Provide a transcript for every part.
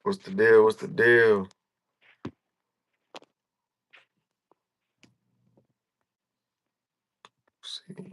What's the deal? What's the deal? Let's see.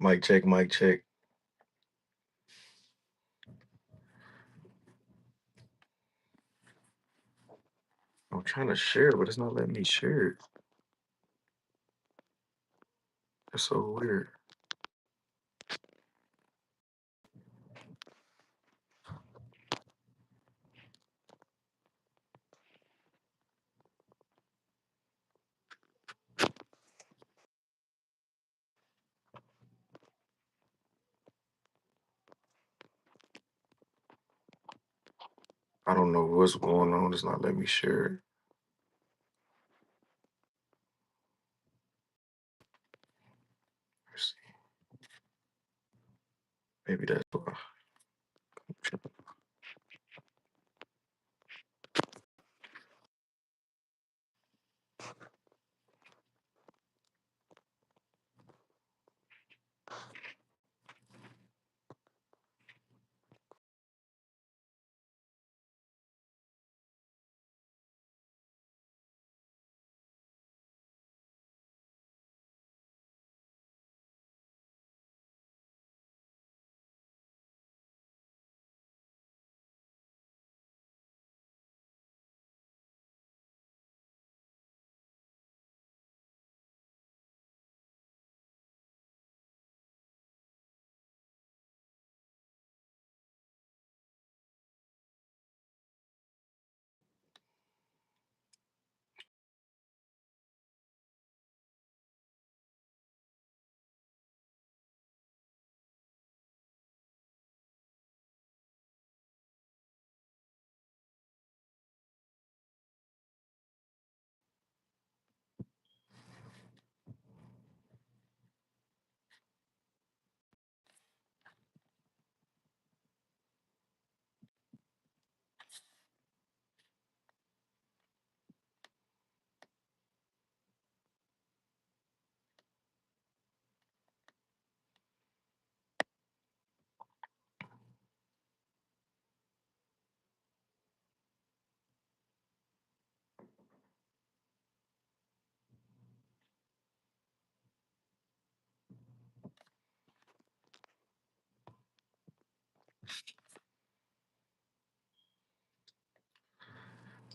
Mic check, mic check. I'm trying to share, but it's not letting me share it. It's so weird. I don't know what's going on. It's not letting me share it. Let's see. Maybe that's why.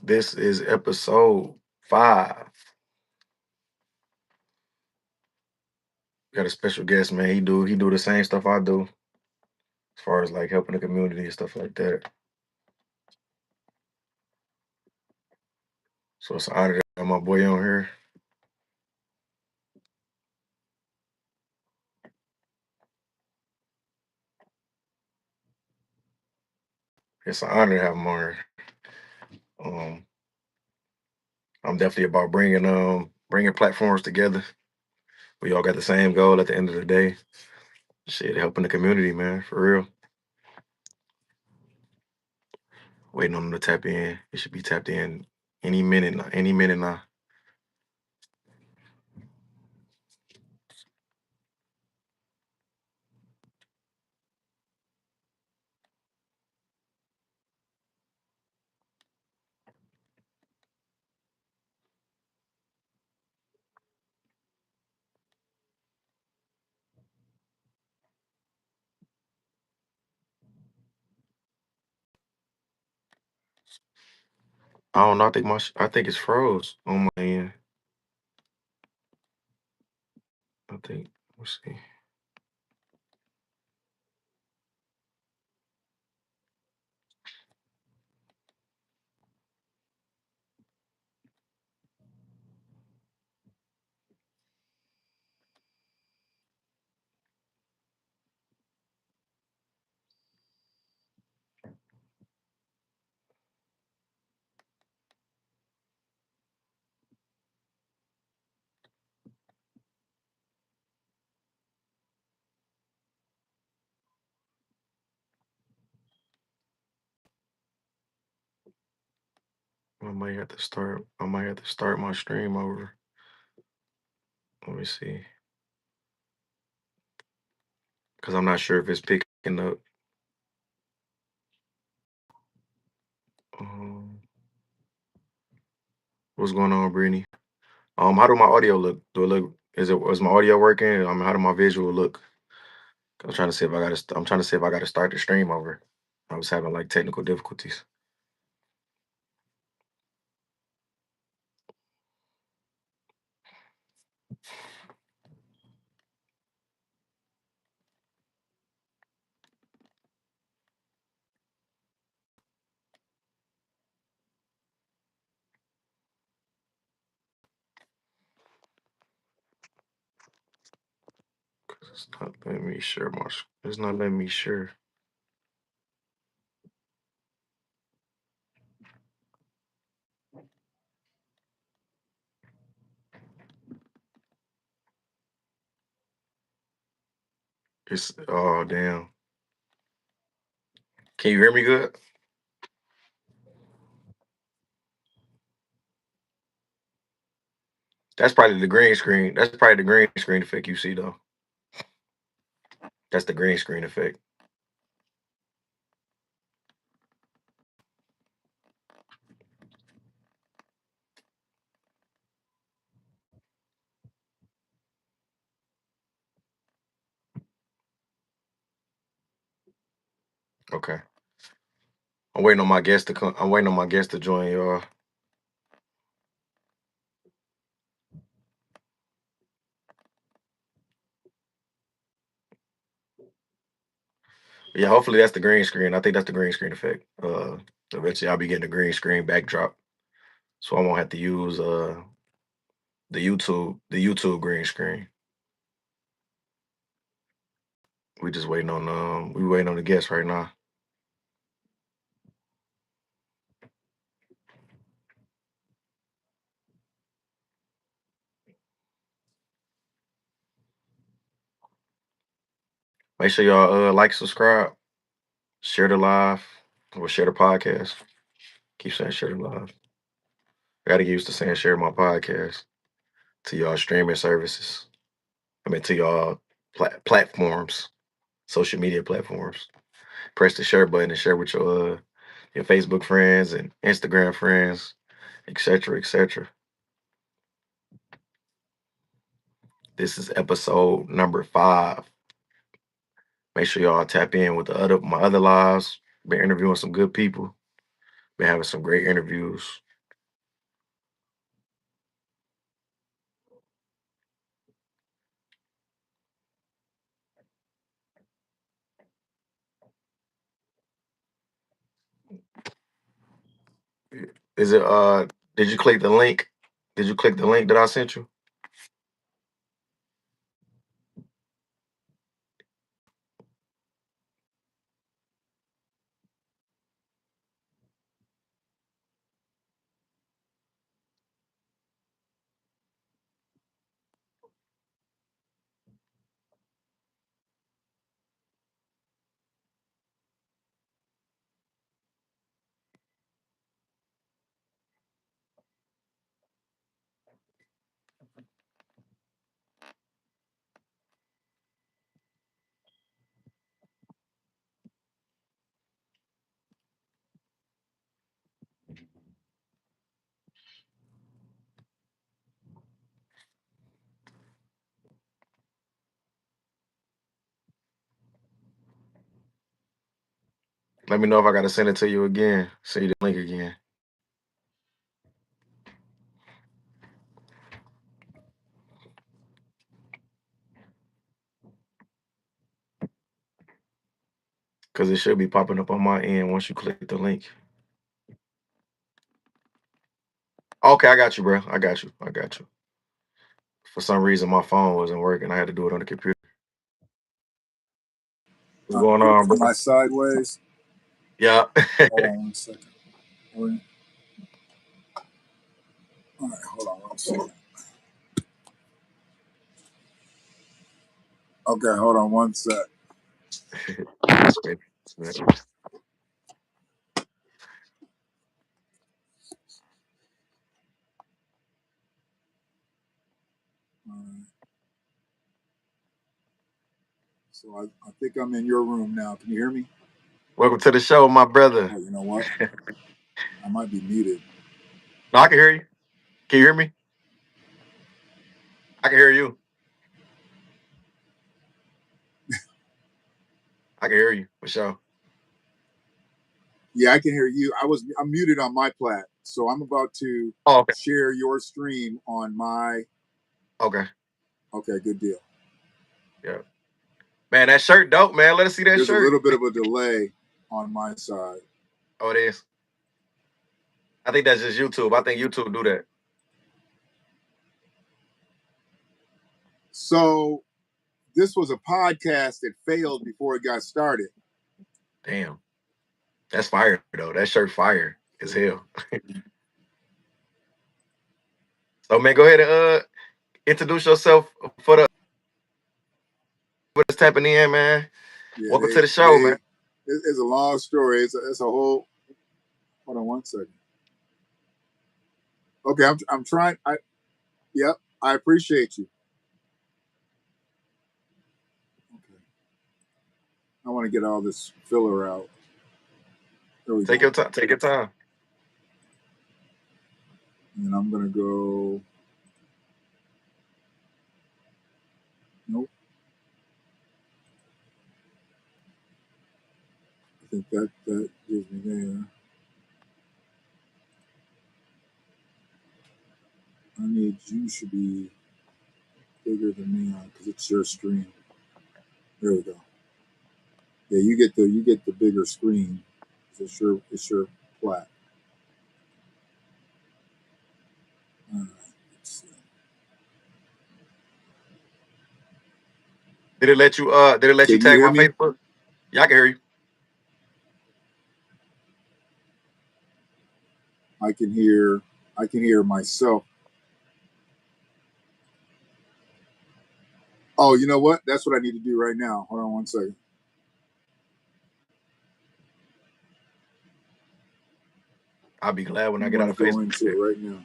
This is episode 5. Got a special guest, man. He do the same stuff I do, as far as like helping the community and stuff like that. So it's an honor to have my boy on here. It's an honor to have him on here. Um, I'm definitely about bringing platforms together. We all got the same goal at the end of the day. Shit, helping the community, man, for real. Waiting on him to tap in. It should be tapped in any minute now. Any minute now. I don't know. I think it's froze on my end. I think. Let's see. I might have to start my stream over. Let me see. Because I'm not sure if it's picking up. Um, what's going on, Brittany? How do my audio look? Do it look? Is my audio working? How do my visual look? I'm trying to see if I got to. I'm trying to see if I got to start the stream over. I was having like technical difficulties. It's not letting me share my. It's not letting me share. It's oh damn. Can you hear me good? That's probably the green screen. That's probably the green screen effect you see though. That's the green screen effect. Okay. I'm waiting on my guest to come. I'm waiting on my guest to join y'all. Yeah, hopefully that's the green screen. I think that's the green screen effect. Eventually I'll be getting a green screen backdrop, so I won't have to use the YouTube green screen. We waiting on the guest right now. Make sure y'all like, subscribe, share the live, or share the podcast. Keep saying share the live. I gotta get used to saying share my podcast to y'all streaming services. I mean to y'all platforms, social media platforms. Press the share button and share with your Facebook friends and Instagram friends, etc., etc. This is episode number 5. Make sure y'all tap in with my other lives. Been interviewing some good people. Been having some great interviews. Is it did you click the link? Did you click the link that I sent you? Let me know if I gotta send it to you again. Send you the link again. Cause it should be popping up on my end once you click the link. Okay, I got you, bro. I got you. I got you. For some reason, my phone wasn't working. I had to do it on the computer. What's going on, Am bro? I sideways? Yeah. Hold on 1 second. All right, hold on 1 second. Okay, hold on 1 sec. That's great. So I think I'm in your room now. Can you hear me? Welcome to the show, my brother. Oh, you know what? I might be muted. No, I can hear you. Can you hear me? I can hear you. I can hear you for sure. Yeah, I can hear you. I'm muted on my plat, so I'm about to Oh, okay. share your stream on my. Okay. Okay, good deal. Yeah. Man, that shirt dope, man. Let us see that There's a shirt. little bit of a delay on my side. Oh, it is. I think that's just YouTube. I think YouTube do that. So this was a podcast that failed before it got started. Damn. That's fire though. That shirt fire as hell. So man, go ahead and introduce yourself for the what's tapping in, man. Yeah, Welcome to the show, man. it's a long story. It's a whole. Hold on one second. Okay, I'm trying. Yep, I appreciate you. Okay, I want to get all this filler out. There we Take go. your time. Take your time. And I'm gonna go. Nope. I think that gives me there. I need you should be bigger than me on because it's your screen. There we go. Yeah, you get the bigger screen. It's your flat. All right. Let's see. Did it let you Can you tag hear my me? Facebook? Yeah, I can hear you. I can hear myself. Oh, you know what? That's what I need to do right now. Hold on one second. I'll be glad when I I'm get going out to of go Facebook. into it right now.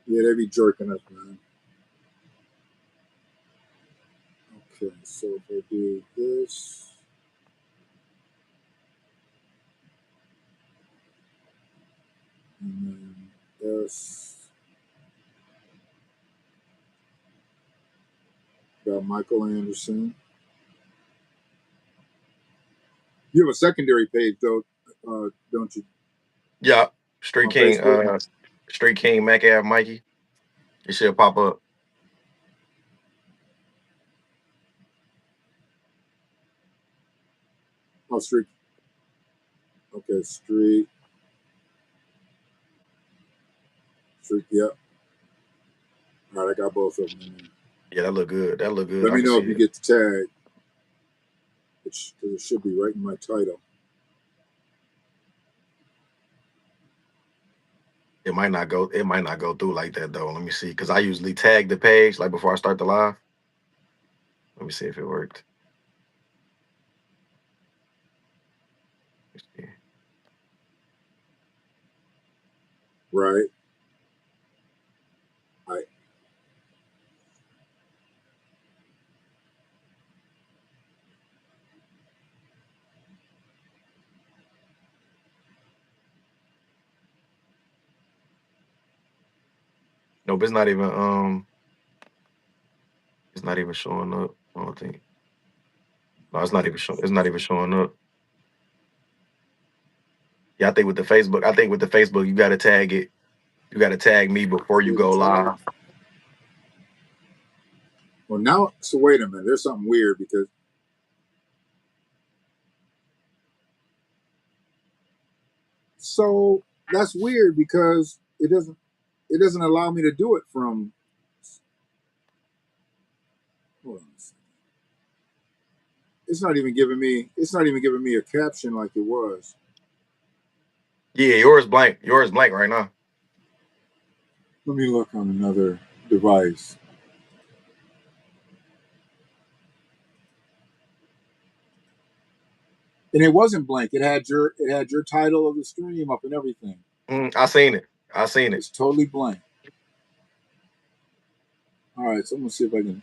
Yeah, they be jerking us, man. Okay, so if I do this, and then this, got Michael Anderson. You have a secondary page though, don't you? Yeah. Street On King, Facebook. Street King Mac Ave Mikey. It should pop up. Oh, Street. Okay, Street. Yep. All right, I got both of them in there. Yeah, that look good. That look good. Let I me can know see if you it. get the tag, because it should be right in my title. It might not go. It might not go through like that though. Let me see, because I usually tag the page like before I start the live. Let me see if it worked. Let's see. Right. I Nope, it's not even. It's not even showing up. I don't think. No, it's not even showing. It's not even showing up. Yeah, I think with the Facebook. I think with the Facebook, you got to tag it. You got to tag me before you do the go tag. live. Well, now, so wait a minute. There's something weird because so that's weird because it doesn't allow me to do it from. Hold on a second. It's not even giving me a caption like it was. Yeah, yours blank. Yours blank right now. Let me look on another device. And it wasn't blank. It had your title of the stream up and everything. I seen it. I seen it. It's totally blank. All right, so I'm gonna see if I can.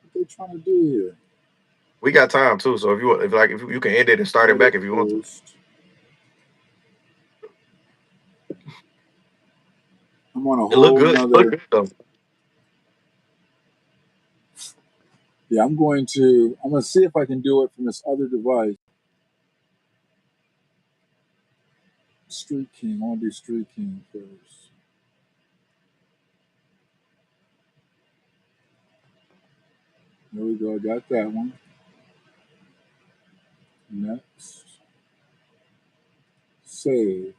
What they trying to do here? We got time too, so if you can end it and start it back if you want to. I'm on a It look whole good. It look nother. good though. Yeah, I'm gonna see if I can do it from this other device. Street King. I want to do Street King first. There we go. I got that one. Next. Save.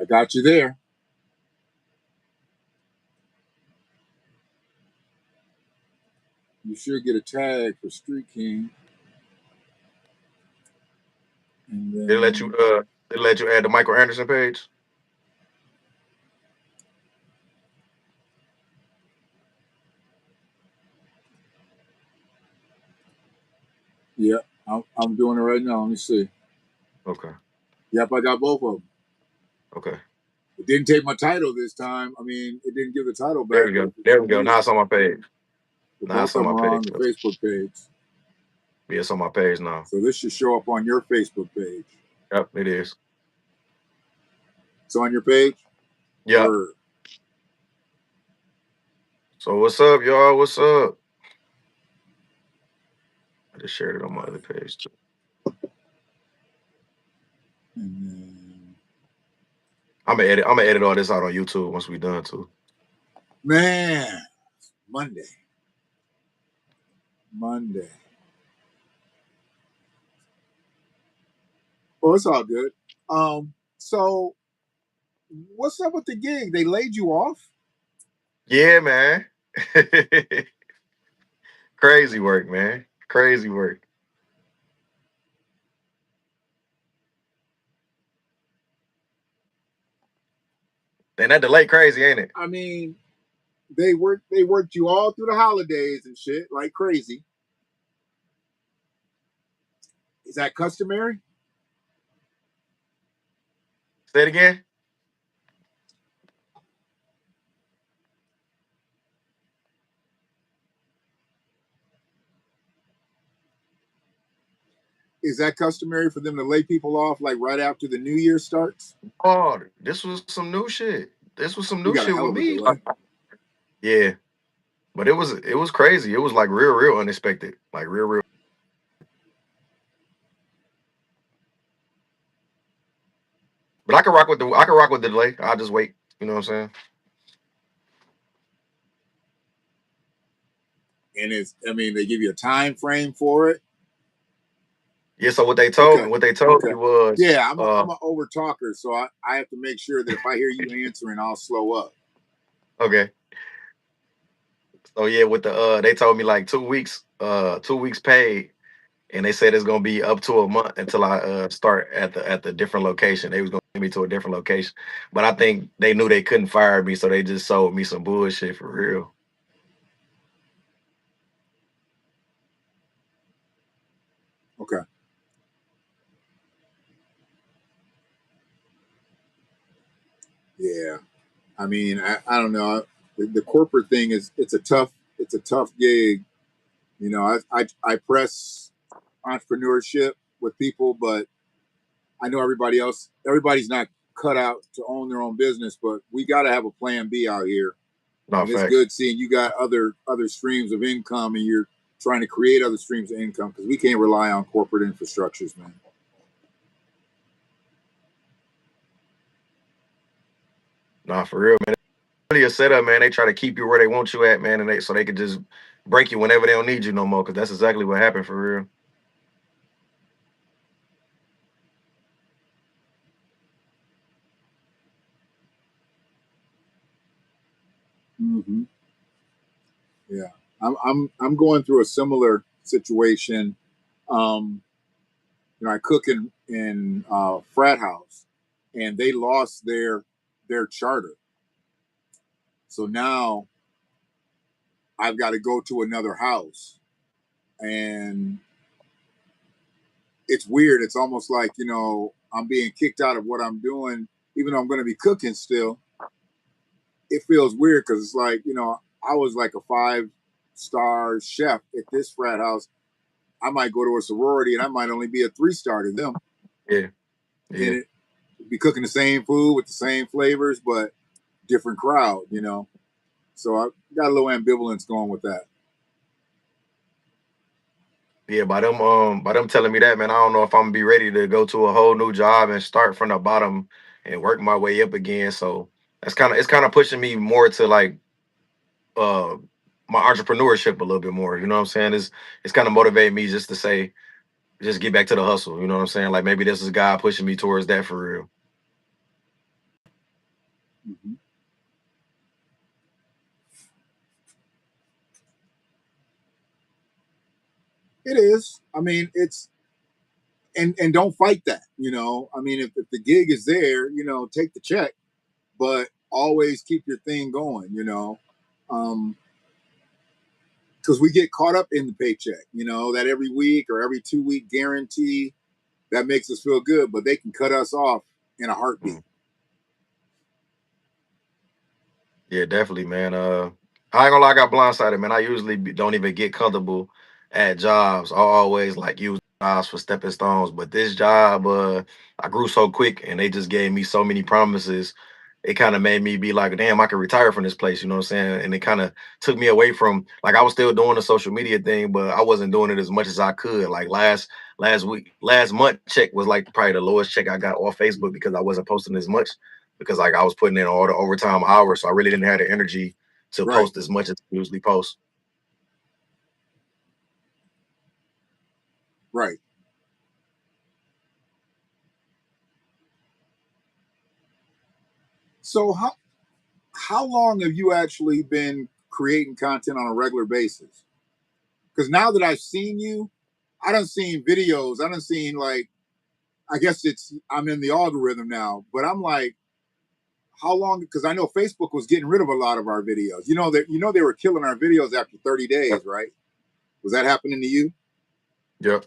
I got you there. You should get a tag for Street King. And then Did it let you add the Michael Anderson page? yeah, I'm doing it right now. Let me see. Okay. Yep, I got both of them. Okay. It didn't take my title this time. I mean, it didn't give the title There back we go. for There we some go. Now reason. it's on my page. But Now both it's of on them my are page. on the Facebook page. Yeah, it's on my page now. So this should show up on your Facebook page. Yep, it is. It's on your page? Yep. Word. So what's up, y'all? What's up? I just shared it on my other page too. And then, I'm gonna edit all this out on YouTube once we done too. man, Monday. Oh, it's all good. So what's up with the gig? They laid you off? Yeah, man. Crazy work, man. Crazy work. And that delay crazy, ain't it? I mean, they worked you all through the holidays and shit like crazy. Is that customary? Say it again. Is that customary for them to lay people off like right after the new year starts? Oh, this was some new shit. This was some You new got a shit hell with of a me. delay. Yeah. But it was crazy. It was like real unexpected. Like real. But I can rock with the delay. I'll just wait. You know what I'm saying? And they give you a time frame for it. Yeah, so what they Okay. told me was Yeah, I'm an over talker, so I have to make sure that if I hear you answering, I'll slow up. okay. So yeah, with the they told me like 2 weeks, 2 weeks paid, and they said it's gonna be up to a month until I start at the different location. They was gonna send me to a different location. But I think they knew they couldn't fire me, so they just sold me some bullshit for real. Okay. Yeah. I mean, I don't know. The corporate thing is it's a tough gig. You know, I press entrepreneurship with people, but I know everybody's not cut out to own their own business, but we got to have a plan B out here. No And it's facts. good seeing you got other streams of income, and you're trying to create other streams of income because we can't rely on corporate infrastructures, man. Nah, for real, man. Really a setup, man. They try to keep you where they want you at, man, and so they could just break you whenever they don't need you no more. Because that's exactly what happened for real. Mm-hmm. Yeah, I'm going through a similar situation. Um, I cook in frat house, and they lost their charter. So now I've got to go to another house, and it's weird. It's almost like, I'm being kicked out of what I'm doing, even though I'm going to be cooking still. It feels weird because it's like, I was like a 5-star chef at this frat house. I might go to a sorority and I might only be a 3-star to them. Yeah. And Yeah. be cooking the same food with the same flavors, but different crowd, So I got a little ambivalence going with that. Yeah, by them telling me that, man, I don't know if I'm gonna be ready to go to a whole new job and start from the bottom and work my way up again. So it's kind of pushing me more to like uh my entrepreneurship a little bit more. You know what I'm saying? It's kind of motivating me just to say, just get back to the hustle. You know what I'm saying? Like maybe this is God pushing me towards that for real. Mm-hmm. It is. I mean, it's and don't fight that. I mean, if the gig is there, take the check, but always keep your thing going. Um, because we get caught up in the paycheck. That every week or every 2-week guarantee that makes us feel good, but they can cut us off in a heartbeat. Mm. Yeah, definitely, man. I ain't gonna lie, I got blindsided, man. I usually don't even get comfortable at jobs. I always like use jobs for stepping stones, but this job, I grew so quick, and they just gave me so many promises. It kind of made me be like, damn, I could retire from this place. You know what I'm saying? And it kind of took me away from like I was still doing the social media thing, but I wasn't doing it as much as I could. Like last month check was like probably the lowest check I got off Facebook because I wasn't posting as much because like I was putting in all the overtime hours, so I really didn't have the energy to Right, post as much as I usually post. right. So how long have you actually been creating content on a regular basis? Because now that I've seen you, I done seen videos. I done seen like, I guess I'm in the algorithm now, but I'm like, how long? Because I know Facebook was getting rid of a lot of our videos. They were killing our videos after 30 days, Yep. right? Was that happening to you? Yep.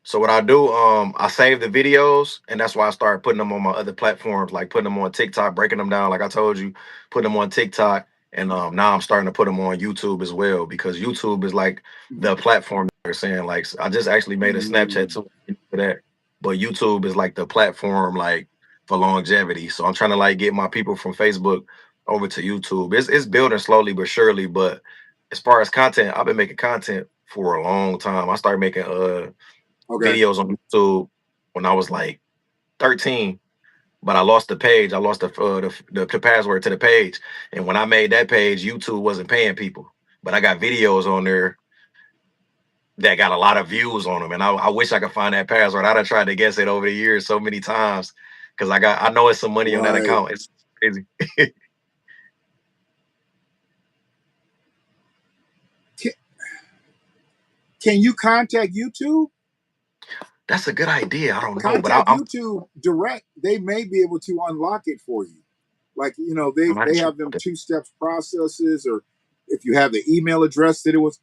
So what I do, I save the videos, and that's why I started putting them on my other platforms, like putting them on TikTok, breaking them down, like I told you, putting them on TikTok, and now I'm starting to put them on YouTube as well because YouTube is like the platform they're saying. Like I just actually made a Snapchat Mm, too for that, but YouTube is like the platform like for longevity. So I'm trying to like get my people from Facebook over to YouTube. It's building slowly but surely, but as far as content, I've been making content for a long time. I started making okay. videos on YouTube when I was like 13, but I lost the page. I lost the password to the page, and when I made that page, YouTube wasn't paying people. But I got videos on there that got a lot of views on them, and I wish I could find that password. I'd have tried to guess it over the years so many times because I know it's some money on that Right. account. It's crazy. Can, can you contact YouTube? That's a good idea. I don't know, but Contact I'm YouTube direct. They may be able to unlock it for you. Like, I'm they not sure. have them 2 steps processes, or if you have the email address that it was.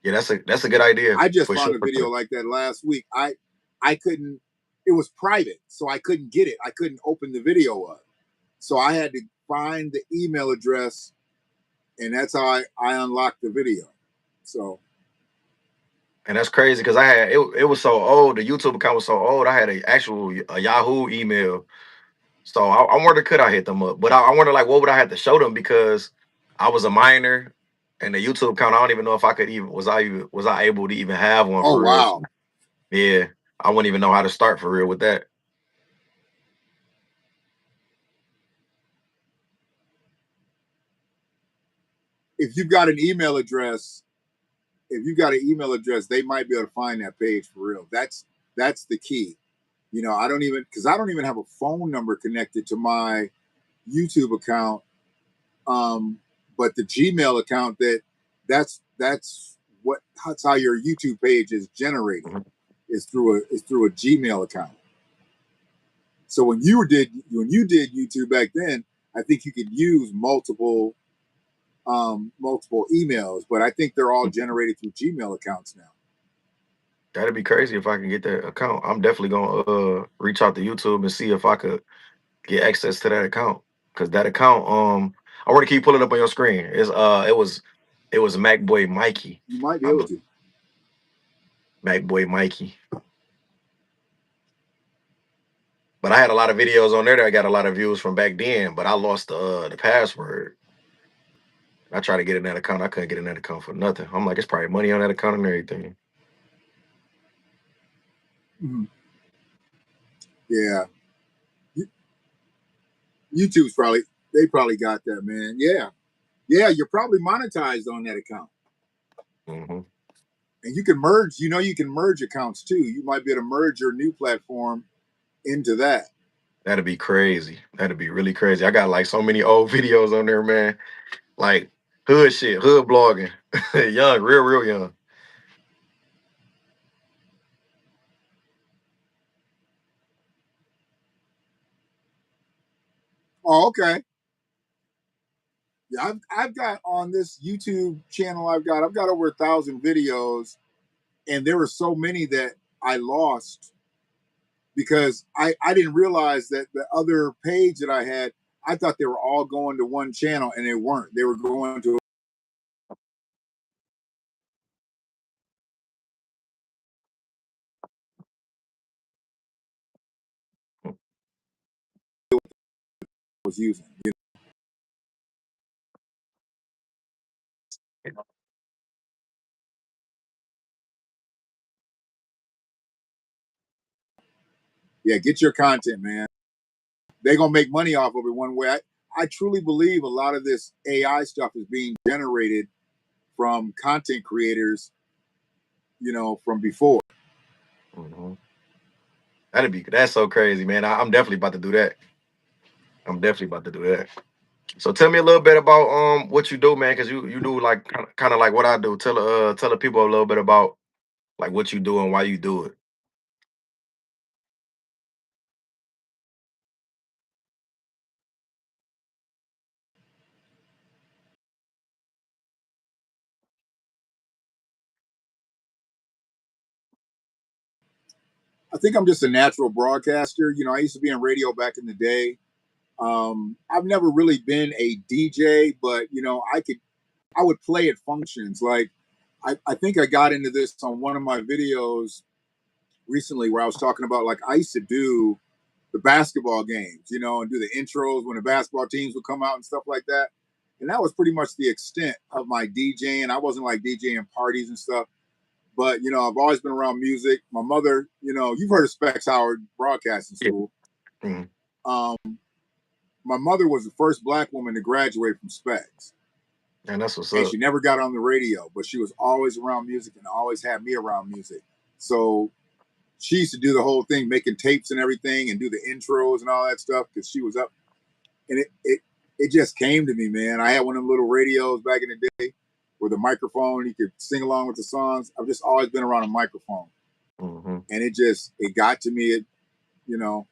Yeah, that's a good idea I just for sure. found a video like that last week. I couldn't. It was private, so I couldn't get it. I couldn't open the video up, so I had to find the email address, and that's how I unlocked the video. So And that's crazy because I had it was so old. The YouTube account was so old. I had a Yahoo email. So I wonder could I hit them up? But I wonder like what would I have to show them because I was a minor and the YouTube account. I don't even know if I could even was I able to even have one oh for real. So, wow. yeah, I wouldn't even know how to start for real with that. If you've got an email address, they might be able to find that page for real. That's the key. I don't even because I don't even have a phone number connected to my YouTube account. But the Gmail account that that's how your YouTube page is generated. Mhm. Is through a Gmail account. So when you did YouTube back then, I think you could use multiple emails, but I think they're all generated through Gmail accounts now. That'd be crazy if I can get that account. I'm definitely gonna reach out to YouTube and see if I could get access to that account. Cause that account, I want to keep pulling up on your screen. It was MacBoy Mikey, You might be I able believe. to. MacBoy Mikey. But I had a lot of videos on there that I got a lot of views from back then, but I lost the password. I tried to get in that account. I couldn't get in that account for nothing. I'm like, it's probably money on that account and everything. Mhm. Yeah, YouTube's probably got that, man. Yeah, yeah, you're probably monetized on that account, Hmm. and you can merge. You can merge accounts too. You might be able to merge your new platform into that. That'd be crazy. That'd be really crazy. I got like so many old videos on there, man. Like hood shit, hood blogging. Young, real young. Oh, okay. Yeah, I've got on this YouTube channel. I've got over 1,000 videos, and there were so many that I lost because I didn't realize that the other page that I had, I thought they were all going to one channel, and they weren't. They were going to was using. Yeah, get your content, man. They're gonna make money off of it one way. I truly believe a lot of this AI stuff is being generated from content creators, from before. Hmm. That's so crazy, man. I'm definitely about to do that. I'm definitely about to do that. So tell me a little bit about what you do, man, because you do like kind of like what I do. Tell the people a little bit about like what you do and why you do it. I think I'm just a natural broadcaster. I used to be in radio back in the day. I've never really been a DJ, but I would play at functions. Like I think I got into this on one of my videos recently where I was talking about like I used to do the basketball games, and do the intros when the basketball teams would come out and stuff like that. And that was pretty much the extent of my DJing. I wasn't like DJing parties and stuff, but I've always been around music. My mother, you've heard of Specs Howard Broadcasting Yeah. School. Mhm. Um, my mother was the first black woman to graduate from Specs, And that's what's and up. she never got on the radio, but she was always around music and always had me around music. So she used to do the whole thing, making tapes and everything, and do the intros and all that stuff because she was up. And it just came to me, man. I had one of them little radios back in the day with a microphone. You could sing along with the songs. I've just always been around a microphone, Hmm. and it got to me. You know,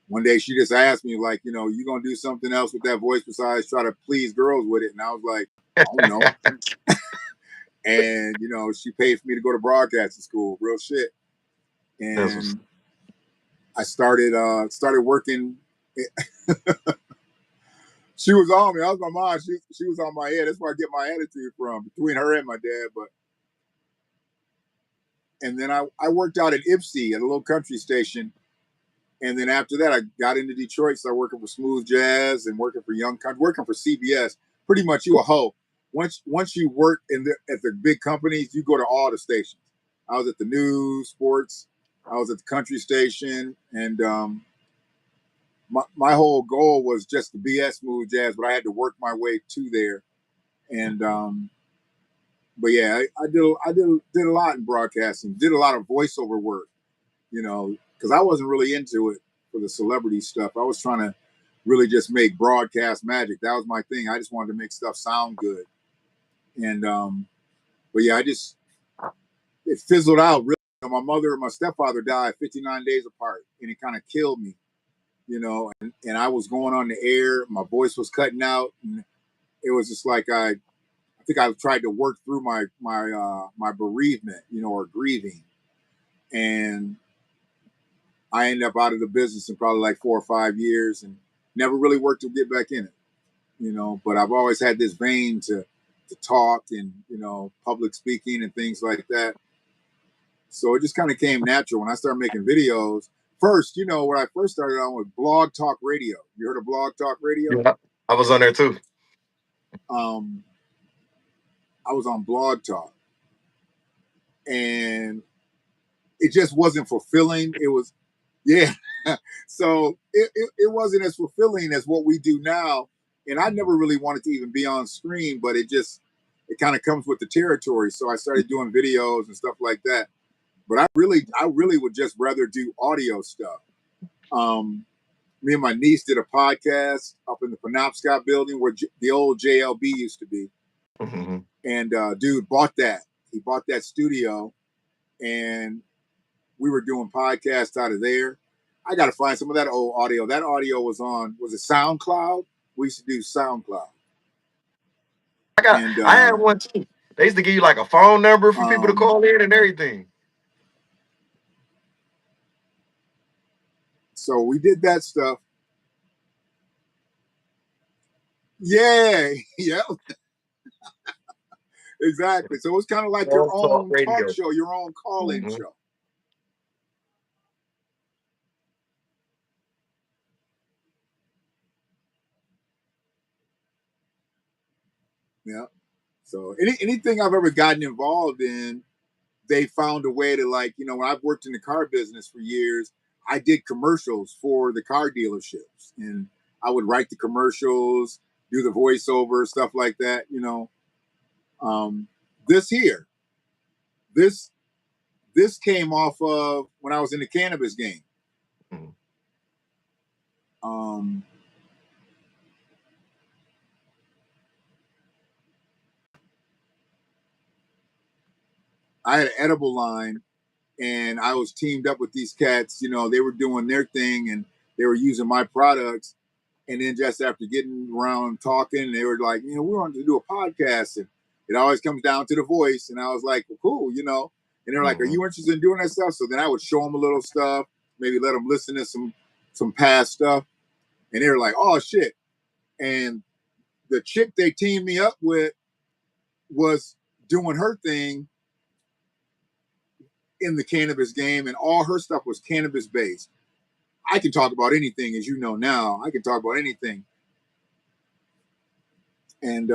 one day she just asked me like, you gonna do something else with that voice besides try to please girls with it? And I was like, I don't know. And she paid for me to go to broadcasting school, real shit. That's what's And I started working. She was on me. I was my mom. She was on my head. That's where I get my attitude from, between her and my dad. But and then I worked out at Ipsy at a little country station. And then after that, I got into Detroit, started working for Smooth Jazz and working for Young Country, working for CBS. Pretty much, you a hoe. Once you work at the big companies, you go to all the stations. I was at the news, sports. I was at the country station, and my whole goal was just to be at Smooth Jazz, but I had to work my way to there. And but yeah, I did a lot in broadcasting. Did a lot of voiceover work, because I wasn't really into it for the celebrity stuff. I was trying to really just make broadcast magic. That was my thing. I just wanted to make stuff sound good. And but yeah, it fizzled out. Really, my mother and my stepfather died 59 days apart, and it kind of killed me. And I was going on the air, my voice was cutting out, and it was just like I think I tried to work through my bereavement, or grieving, and I ended up out of the business in probably like 4 or 5 years, and never really worked to get back in it. But I've always had this vein to talk and public speaking and things like that. So it just kind of came natural when I started making videos. First, when I first started on with Blog Talk Radio. You heard of Blog Talk Radio? Yeah, I was on there too. Um, I was on Blog Talk, and it just wasn't fulfilling. It was, yeah. So it wasn't as fulfilling as what we do now. And I never really wanted to even be on screen, but it kind of comes with the territory. So I started doing videos and stuff like that. But I really would just rather do audio stuff. Me and my niece did a podcast up in the Penobscot building where the old JLB used to be. Mm-hmm. And dude bought that. He bought that studio, and we were doing podcasts out of there. I got to find some of that old audio. That audio was it SoundCloud? We used to do SoundCloud. I had one too. They used to give you like a phone number for people to call in and everything. So we did that stuff. Yeah, yeah. Exactly. So it was kind of like your own talk show, your own call-in show. Yeah. So anything I've ever gotten involved in, they found a way to, like, when I've worked in the car business for years, I did commercials for the car dealerships, and I would write the commercials, do the voiceover, stuff like that. This came off of when I was in the cannabis game. I had an edible line, and I was teamed up with these cats. They were doing their thing, and they were using my products. And then just after getting around talking, they were like, we wanted to do a podcast, and it always comes down to the voice. And I was like, well, cool, And they're like, are you interested in doing that stuff? So then I would show them a little stuff, maybe let them listen to some past stuff, and they were like, oh shit. And the chick they teamed me up with was doing her thing in the cannabis game, and all her stuff was cannabis based. I can talk about anything, as you know now. I can talk about anything. And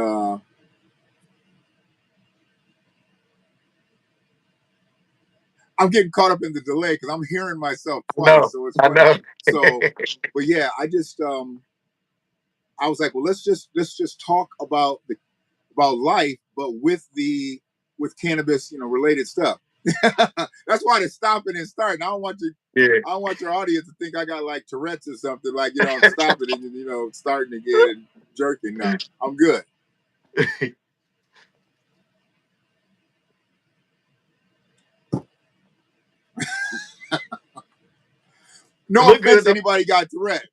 I'm getting caught up in the delay because I'm hearing myself twice. So it's funny. So, but yeah, I just I was like, well, let's just talk about life, but with cannabis, related stuff. That's why they're stopping and starting. I don't want your audience to think I got like Tourette's or something. Like, I'm stopping and starting again and jerking. No, I'm good. No offense to anybody got Tourette's.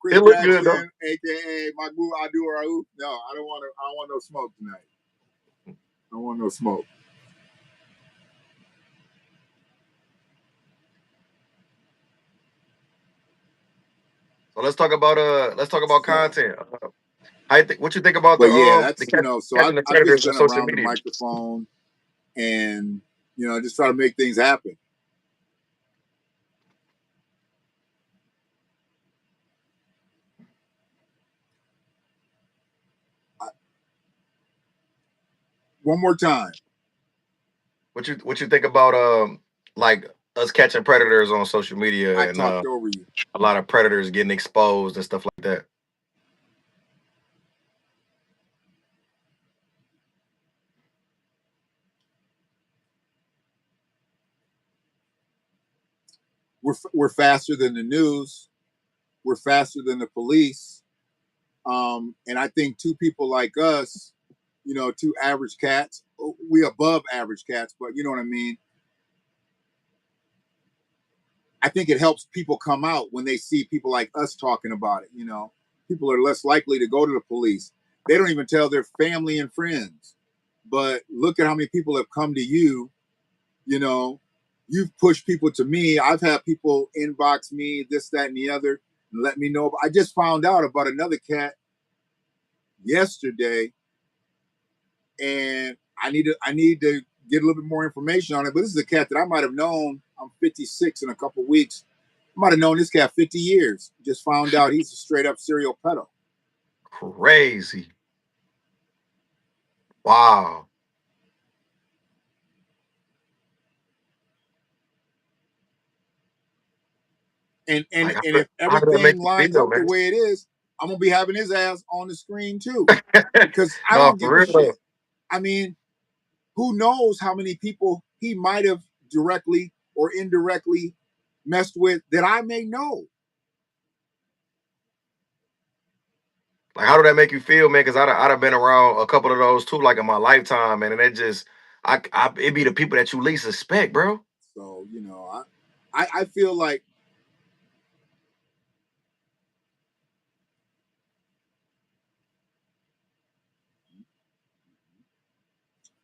Chris Jackson, aka my boo, I do or I oof. No, I don't want no smoke tonight. I don't want no smoke. So let's talk about content. What you think about so I've just been social around media? the microphone, and just try to make things happen. One more time. What you think about like us catching predators on social media? I talked over you. A lot of predators getting exposed and stuff like that. We're faster than the news. We're faster than the police. And I think two people like us, you know, two average cats. We above average cats, but you know what I mean. I think it helps people come out when they see people like us talking about it. You know, people are less likely to go to the police. They don't even tell their family and friends. But look at how many people have come to you. You know, you've pushed people to me. I've had people inbox me, this, that, and the other, and let me know. I just found out about another cat yesterday, and I need to get a little bit more information on it. But this is a cat that I might have known. I'm 56 in a couple of weeks. I might have known this cat 50 years. Just found out he's a straight up serial pedo. Crazy. Wow. And Like, if how did that make everything you lines feel, up the man? way it is, I'm gonna be having his ass on the screen too. Because I No, don't give for a real though. shit. I mean, who knows how many people he might have directly or indirectly messed with that I may know. Like, how did that make you feel, man? Because I'd have been around a couple of those too, like in my lifetime, man. And it just, it be the people that you least suspect, bro. So, you know, I feel like,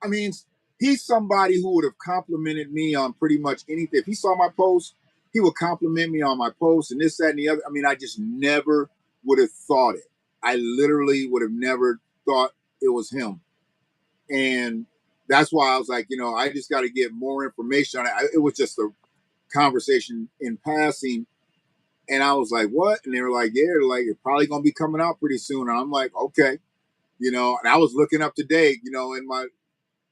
I mean, he's somebody who would have complimented me on pretty much anything. If he saw my post, he would compliment me on my post and this, that, and the other. I mean, I just never would have thought it. I literally would have never thought it was him. And that's why I was like, you know, I just got to get more information on it. It was just a conversation in passing. And I was like, what? And they were like, yeah, they're like, it's probably going to be coming out pretty soon. And I'm like, okay. You know, and I was looking up today, you know, in my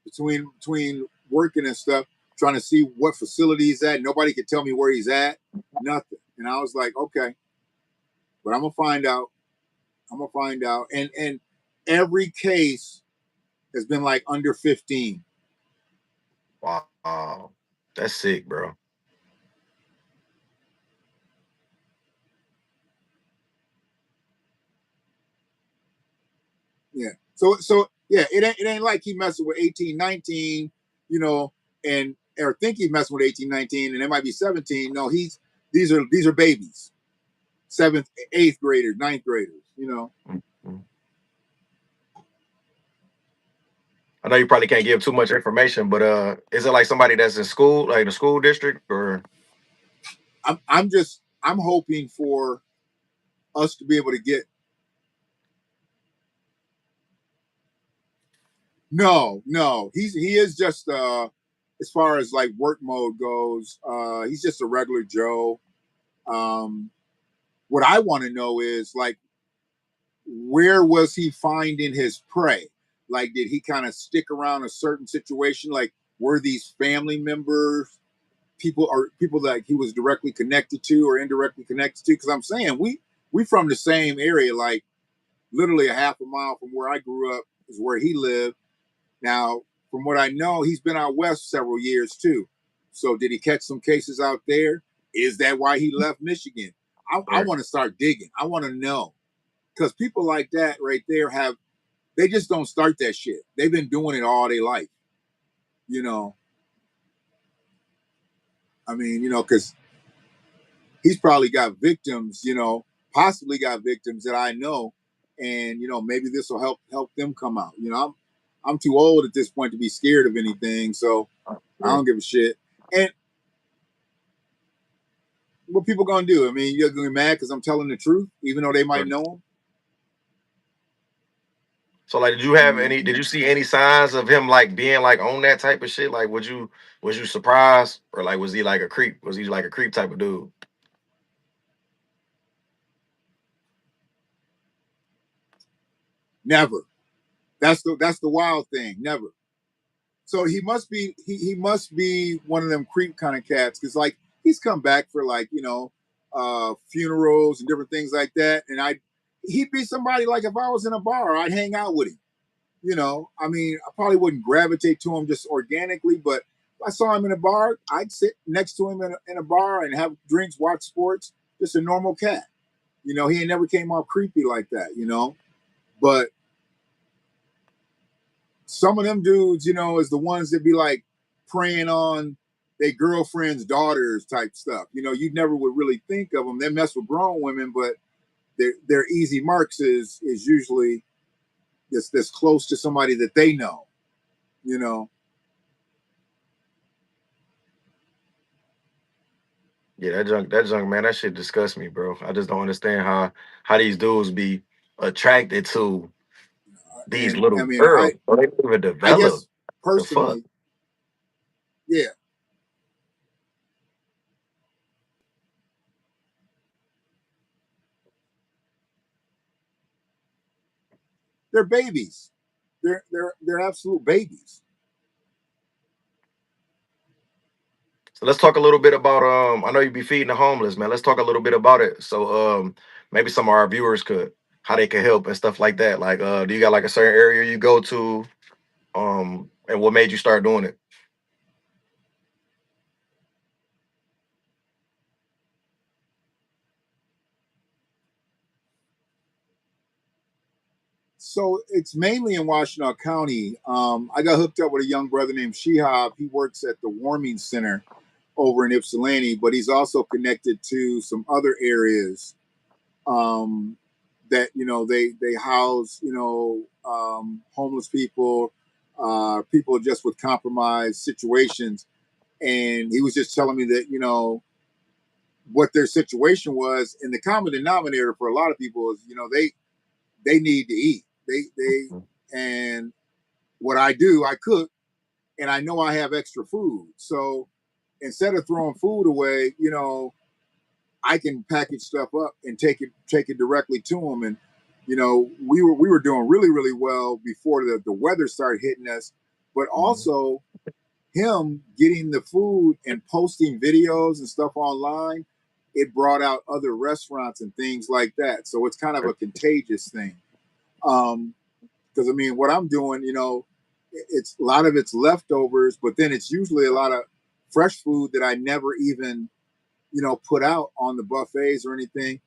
between working and stuff, trying to see what facility he's at. Nobody could tell me where he's at, nothing. And I was like, okay, but I'm gonna find out. I'm gonna find out. And every case has been like under 15. Wow. That's sick, bro. Yeah. So yeah, it ain't like he messing with 18, 19, you know, and or think he's messing with 18, 19, and it might be 17. No, these are babies. Seventh, eighth graders, ninth graders, you know. Mhm. I know you probably can't give too much information, but is it like somebody that's in school, like the school district, or I'm hoping for us to be able to get. No, he is just as far as like work mode goes, he's just a regular Joe. Um what I want to know is like, where was he finding his prey? Like, did he kind of stick around a certain situation? Like, were these family members, people that he was directly connected to or indirectly connected to? Because I'm saying we from the same area, like literally a half a mile from where I grew up is where he lived. Now, from what I know, he's been out west several years too. So, did he catch some cases out there? Is that why he left Michigan? I right? want to start digging. I want to know, because people like that right there they just don't start that shit. They've been doing it all their life. You know, I mean, you know, because he's probably got victims. You know, possibly got victims that I know, and you know, maybe this will help them come out. You know, I'm too old at this point to be scared of anything, so I Right. don't give a shit. And what people gonna do? I mean, you're gonna be mad because I'm telling the truth, even though they might Right. know him. So, like, You know, did you see any signs of him like being like on that type of shit? Like, was you surprised, or like was he like a creep? Was he like a creep type of dude? never. That's the wild thing. Never. So he must be one of them creep kind of cats, because like he's come back for like, you know, funerals and different things like that, and he'd be somebody like, if I was in a bar, I'd hang out with him. You know, I mean, I probably wouldn't gravitate to him just organically, but if I saw him in a bar, I'd sit next to him in a bar and have drinks, watch sports. Just a normal cat. You know, he ain't never came off creepy like that. You know, but some of them dudes, you know, is the ones that be like preying on their girlfriend's daughters type stuff. You know, you never would really think of them. They mess with grown women, but their easy marks is usually this close to somebody that they know. You know. Yeah, that junk, man, that shit disgusts me, bro. I just don't understand how these dudes be attracted to these And little I mean, girls. Bro. They don't even I develop. guess The fuck? personally, yeah, they're babies. They're absolute babies. So let's talk a little bit about I know you be feeding the homeless, man. Let's talk a little bit about it. So maybe some of our viewers could how they can help and stuff like that. Like do you got like a certain area you go to? And what made you start doing it? So it's mainly in Washtenaw County. I got hooked up with a young brother named Shihab. He works at the warming center over in Ypsilanti, but he's also connected to some other areas um, that they house homeless people, people just with compromised situations. And he was just telling me that what their situation was, and the common denominator for a lot of people is they need to eat. They and what I do, I cook, and I know I have extra food. So instead of throwing food away, I can package stuff up and take it directly to them. And we were doing really really well before the weather started hitting us, but Mhm. also him getting the food and posting videos and stuff online, it brought out other restaurants and things like that. So it's kind of a contagious thing. Because I mean, what I'm doing, it's a lot of it's leftovers, but then it's usually a lot of fresh food that I never even, put out on the buffets or anything,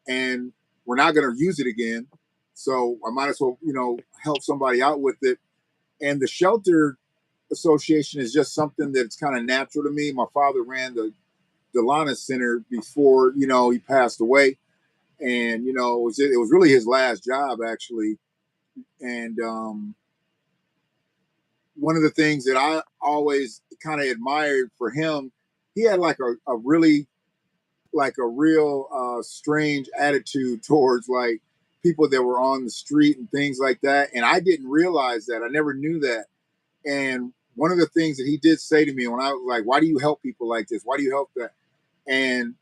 and we're not going to use it again. So I might as well, help somebody out with it. And the shelter association is just something that's kind of natural to me. My father ran the Delana Center before, he passed away, and it was really his last job actually. And one of the things that I always kind of admired for him, he had like a really like a real strange attitude towards like people that were on the street and things like that. And I didn't realize that. I never knew that. And one of the things that he did say to me when I was like, "Why do you help people like this? Why do you help that?" And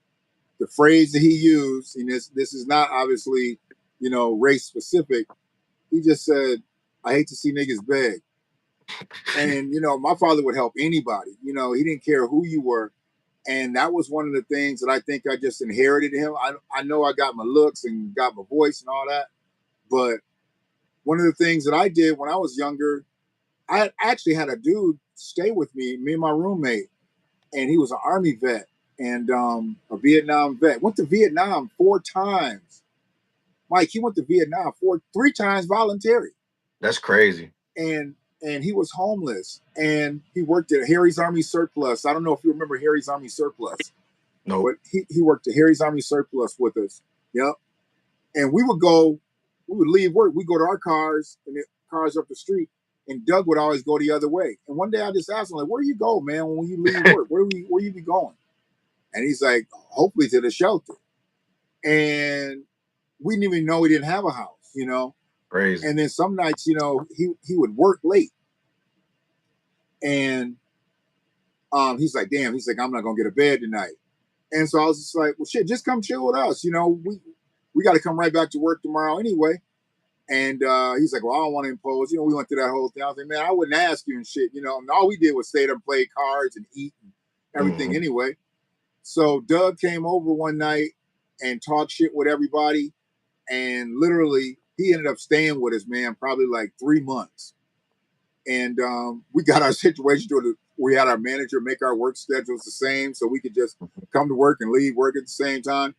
the phrase that he used, and this is not obviously race specific. He just said, "I hate to see niggas beg." And my father would help anybody. He didn't care who you were, and that was one of the things that I think I just inherited him. I know I got my looks and got my voice and all that, but one of the things that I did when I was younger, I actually had a dude stay with me and my roommate, and he was an army vet and a Vietnam vet. Went to Vietnam 4 times. Mike, he went to Vietnam 3 times voluntary, That's crazy. and he was homeless, and he worked at Harry's Army Surplus. I don't know if you remember Harry's Army Surplus, Nope. but he worked at Harry's Army Surplus with us. Yep. And we would leave work, we go to our cars, and the cars up the street, and Doug would always go the other way. And one day I just asked him, like, "Where do you go, man, when you leave work? Where you be going?" And he's like, "Hopefully to the shelter." And we didn't even know he didn't have a house. Crazy. And then some nights, he would work late, and he's like, "Damn," he's like, "I'm not gonna get a bed tonight." And so I was just like, "Well, shit, just come chill with us. We got to come right back to work tomorrow anyway." And he's like, "Well, I don't want to impose." We went through that whole thing. I was like, "Man, I wouldn't ask you and shit." And all we did was stay there and play cards and eat and everything Hmm. anyway. So Doug came over one night and talked shit with everybody. And literally, he ended up staying with us, man, probably like 3 months. And we got our situation to we had our manager make our work schedules the same so we could just come to work and leave work at the same time.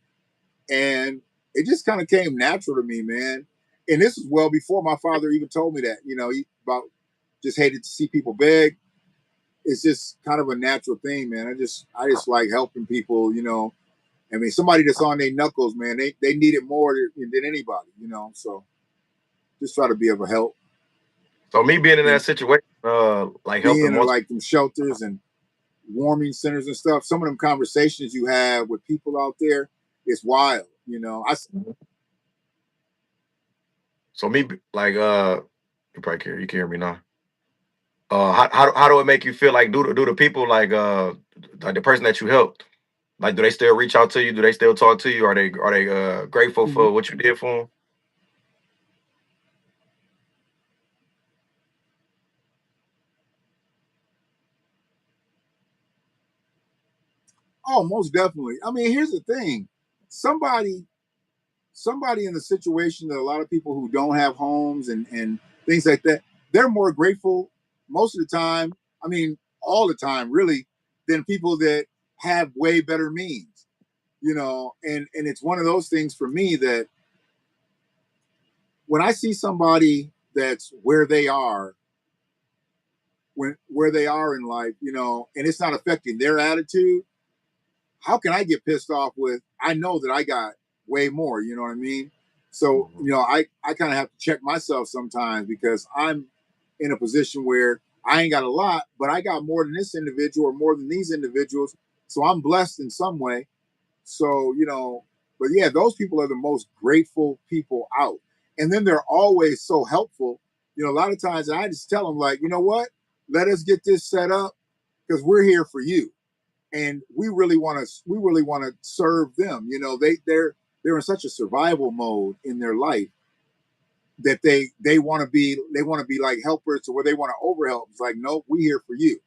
And it just kind of came natural to me, man. And this was well before my father even told me that, about just hated to see people beg. It's just kind of a natural thing, man. I just like helping people, you know. I mean, somebody that's on their knuckles, man, they need it more than anybody, you know. So just try to be of a help. So me being in that And situation, like helping being in multiple. like them shelters and warming centers and stuff, some of them conversations you have with people out there, it's wild, you know. So like you probably can you can hear me now. How do it make you feel? Like do the people like the person that you helped, like do they still reach out to you? Do they still talk to you? Are they grateful Mhm. for what you did for them? Oh, most definitely. I mean, here's the thing: somebody, somebody in the situation that a lot of people who don't have homes and things like that, they're more grateful most of the time. I mean, all the time, really, than people that have way better means. You know, and it's one of those things for me that when I see somebody that's where they are, when where they are in life, you know, and it's not affecting their attitude, how can I get pissed off with? I know that I got way more. You know what I mean? So Mhm. you know, I kind of have to check myself sometimes because I'm in a position where I ain't got a lot, but I got more than this individual or more than these individuals. So I'm blessed in some way. So you know, but yeah, those people are the most grateful people out, and then they're always so helpful. You know, a lot of times I just tell them like, you know what, let us get this set up because we're here for you and we really want to serve them. You know, they're in such a survival mode in their life that they want to be like helpers to where they want to overhelp. It's like, nope, we here for you.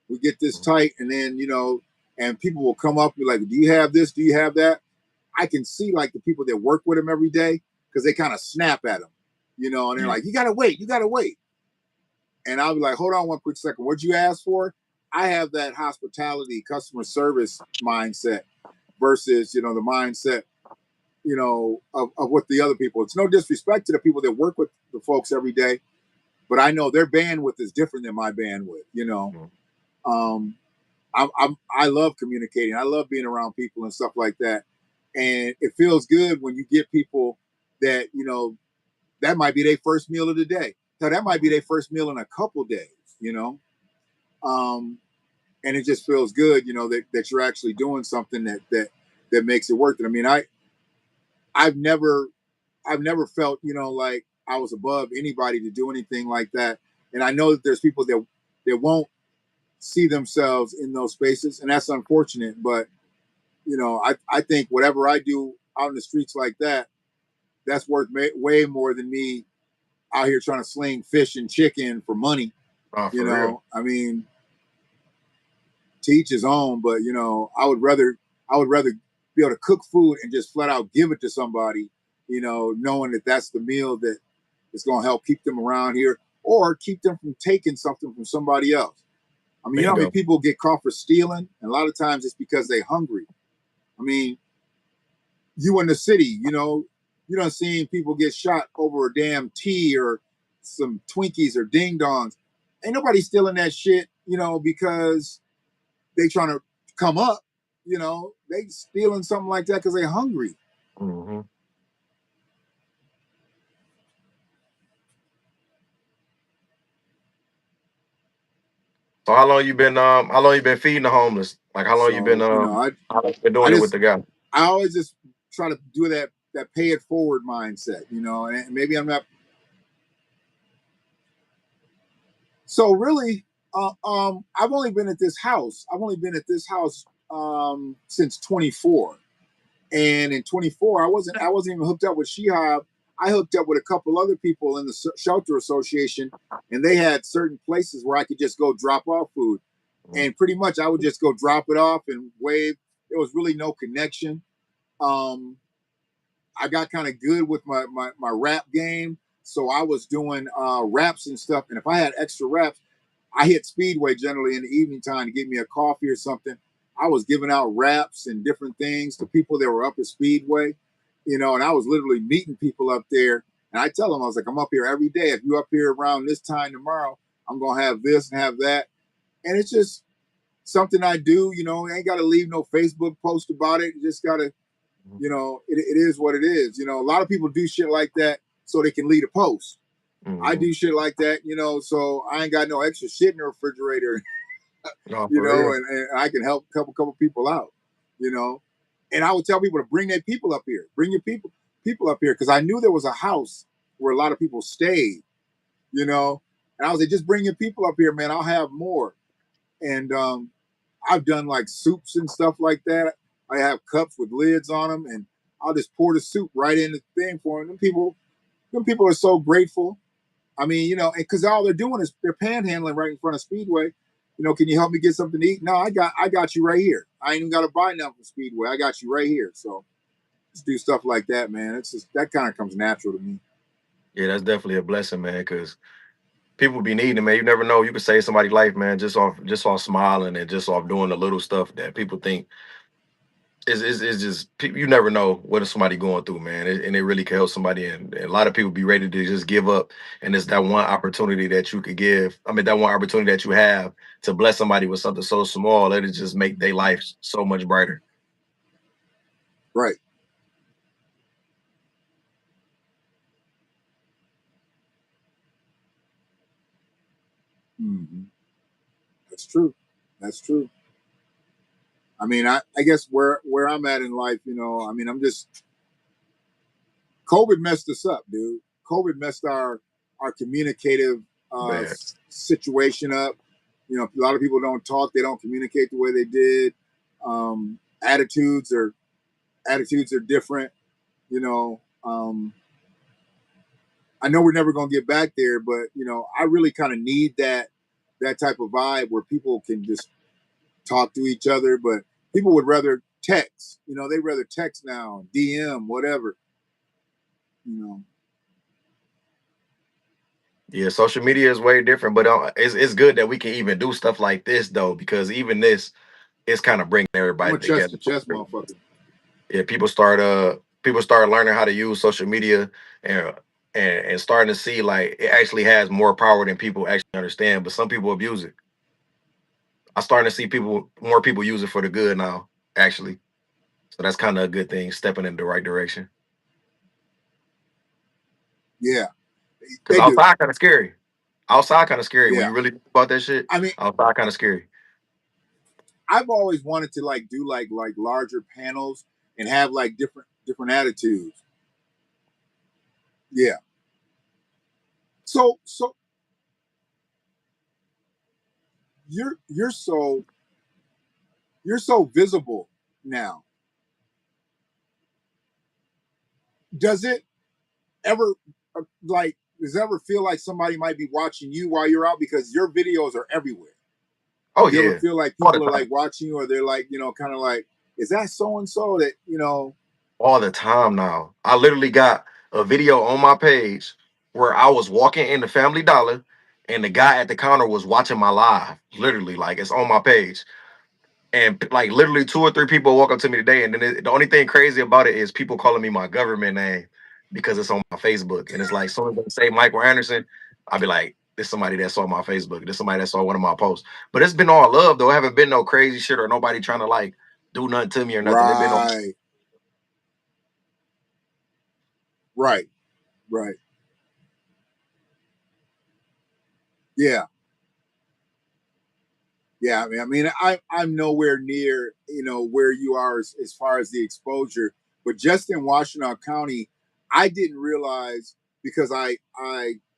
We get this tight, and then you know, and people will come up and be like, do you have this? Do you have that? I can see like the people that work with them every day because they kind of snap at them, you know, and they're Yeah. like, you gotta wait. And I'll be like, hold on one quick second. What'd you ask for? I have that hospitality customer service mindset versus, you know, the mindset, you know, of what the other people. It's no disrespect to the people that work with the folks every day, but I know their bandwidth is different than my bandwidth, you know. Mhm. Um, I love communicating. I love being around people and stuff like that. And it feels good when you get people that, you know, that might be their first meal of the day. So that might be Mhm. their first meal in a couple days, you know. Um, and it just feels good, you know, that you're actually doing something that makes it worth it. I mean, I've never I've never felt, you know, like I was above anybody to do anything like that. And I know that there's people that won't see themselves in those spaces, and that's unfortunate. But you know, I think whatever I do out in the streets like that, that's worth way more than me out here trying to sling fish and chicken for money. You For real. know, I mean, to each his own, but you know, I would rather be able to cook food and just flat out give it to somebody, you know, knowing that that's the meal that is going to help keep them around here or keep them from taking something from somebody else. I mean, you know how many Bingo. people get caught for stealing, and a lot of times it's because they're hungry. I mean, you in the city, you don't see people get shot over a damn tea or some Twinkies or ding dongs. Ain't nobody stealing that shit, you know, because they trying to come up, you know, they stealing something like that because they're hungry. Hmm. So how long you been feeding the homeless? Like So, you know, how long you been I doing it with just the guy? I always just try to do that pay it forward mindset, you know, and maybe I'm not. So really, I've only been at this house. I've only been at this house since 24, and in 24, I wasn't even hooked up with Shehab. I hooked up with a couple other people in the shelter association, and they had certain places where I could just go drop off food, and pretty much I would just go drop it off and wave. There was really no connection. Um, I got kind of good with my rap game, so I was doing raps and stuff. And if I had extra raps, I hit Speedway generally in the evening time to get me a coffee or something. I was giving out raps and different things to people that were up at Speedway, you know, and I was literally meeting people up there. And I tell them, I was like, I'm up here every day. If you up here around this time tomorrow, I'm gonna have this and have that, and it's just something I do. I ain't got to leave no Facebook post about it. You just gotta, it is what it is. A lot of people do shit like that so they can leave a post. I Mm-hmm. do shit like that, so I ain't got no extra shit in the refrigerator, No, for real. and I can help a couple people out, you know. And I would tell people to bring their people up here, bring your people up here, because I knew there was a house where a lot of people stayed, and I was like, just bring your people up here, man. I'll have more. And I've done like soups and stuff like that. I have cups with lids on them, and I'll just pour the soup right in the thing for them. Them people are so grateful. I mean, because all they're doing is they're panhandling right in front of Speedway. Can you help me get something to eat? No, I got you right here. I ain't even got to buy nothing from Speedway. I got you right here. So just do stuff like that, man. It's just that kind of comes natural to me. Yeah, that's definitely a blessing, man. Because people be needing it, man. You never know. You could save somebody's life, man, just off smiling and just off doing the little stuff that people think is just. You never know what is somebody going through, man, and it really can help somebody. And a lot of people be ready to just give up, and it's that one opportunity that you could give. I mean, that one opportunity that you have to bless somebody with something so small that it just make their life so much brighter. Right. Mm-hmm. That's true. That's true. I mean, I guess where I'm at in life, I mean, I'm just COVID messed us up, dude. COVID messed our communicative Man, situation up. A lot of people don't talk; they don't communicate the way they did. Um, attitudes are attitudes are different. I know we're never gonna get back there, but I really kind of need that type of vibe where people can just talk to each other. But people would rather text. They'd rather text now, DM, whatever. You know, yeah, social media is way different, but it's good that we can even do stuff like this though, because even this is kind of bringing I'm everybody a chest to together. chest motherfucker. Yeah, people start learning how to use social media and and starting to see like it actually has more power than people actually understand. But some people abuse it. I'm starting to see more people use it for the good now, actually. So that's kind of a good thing, stepping in the right direction. Yeah, Because they do. outside kind of scary. Outside kind of scary when Yeah, you really think about that shit. I mean, Outside kind of scary. I've always wanted to like do like larger panels and have like different attitudes. Yeah. So you're you're so visible now. Does it ever like does it ever feel like somebody might be watching you while you're out because your videos are everywhere? Oh You ever yeah, feel like all the people are time. like watching you or they're like, kind of like, is that so and so that, All the time now. I literally got a video on my page where I was walking in the Family Dollar and the guy at the counter was watching my live. Literally, like it's on my page. And like literally two or three people walk up to me today, and then the only thing crazy about it is people calling me my government name because it's on my Facebook. And it's like, so they say Michael Anderson, I'll be like, this somebody that saw my Facebook. This somebody that saw one of my posts. But it's been all love though. It haven't been no crazy shit or nobody trying to like do nothing to me or nothing. It been all right, right, right. Yeah. Yeah, I'm nowhere near where you are as far as the exposure, but just in Washtenaw County, I didn't realize because I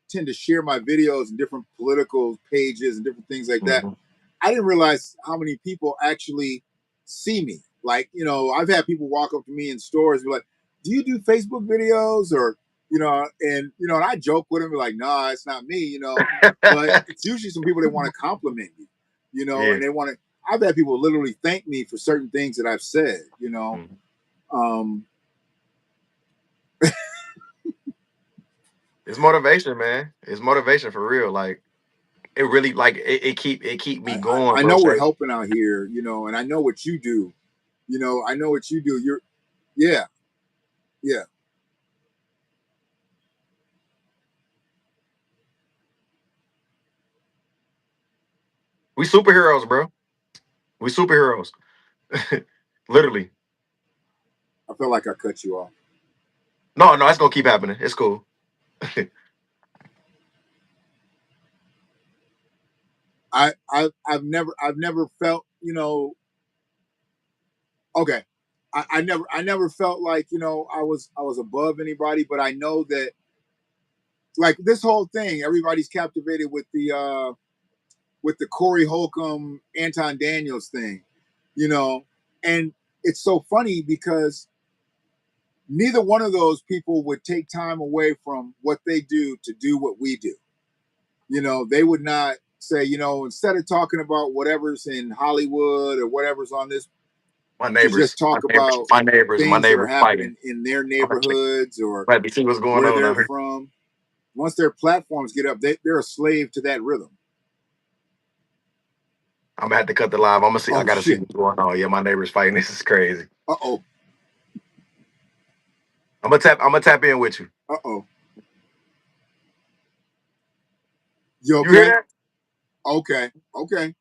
tend to share my videos in different political pages and different things like that. Mhm. I didn't realize how many people actually see me. Like, I've had people walk up to me in stores and be like, "Do you do Facebook videos?" Or, and I joke with them, be like, "Nah, it's not me," but it's usually some people that want to compliment me, Yeah. and they want to. I've had people literally thank me for certain things that I've said, Mhm. Um, It's motivation, man. It's motivation for real. Like it really like it keep me going, I bro. know we're Shay. helping out here, and I know what you do. I know what you do. Yeah, yeah, We superheroes, bro. We superheroes. Literally. I feel like I cut you off. No, no, it's gonna keep happening. It's cool. I've never felt, you know, okay. I never felt like, you know, I was above anybody, but I know that like this whole thing, everybody's captivated with the Corey Holcomb, Anton Daniels thing, you know, and it's so funny because neither one of those people would take time away from what they do to do what we do. You know, they would not say, you know, instead of talking about whatever's in Hollywood or whatever's on this, My to neighbors, just talk about my things that are neighbors fighting. happening in their I'm neighborhoods or glad to see what's going where on they're out here. from. Once their platforms get up, they're a slave to that rhythm. I'm gonna have to cut the live. I'm gonna see. I Oh gotta see shit. what's going on. Yeah, my neighbors fighting. This is crazy. Uh-oh. I'm gonna tap in with you. Uh-oh. You You hear okay? that? Okay. Okay.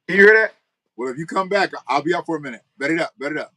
You hear that? Well, if you come back, I'll be up for a minute. Bet it up. Bet it up.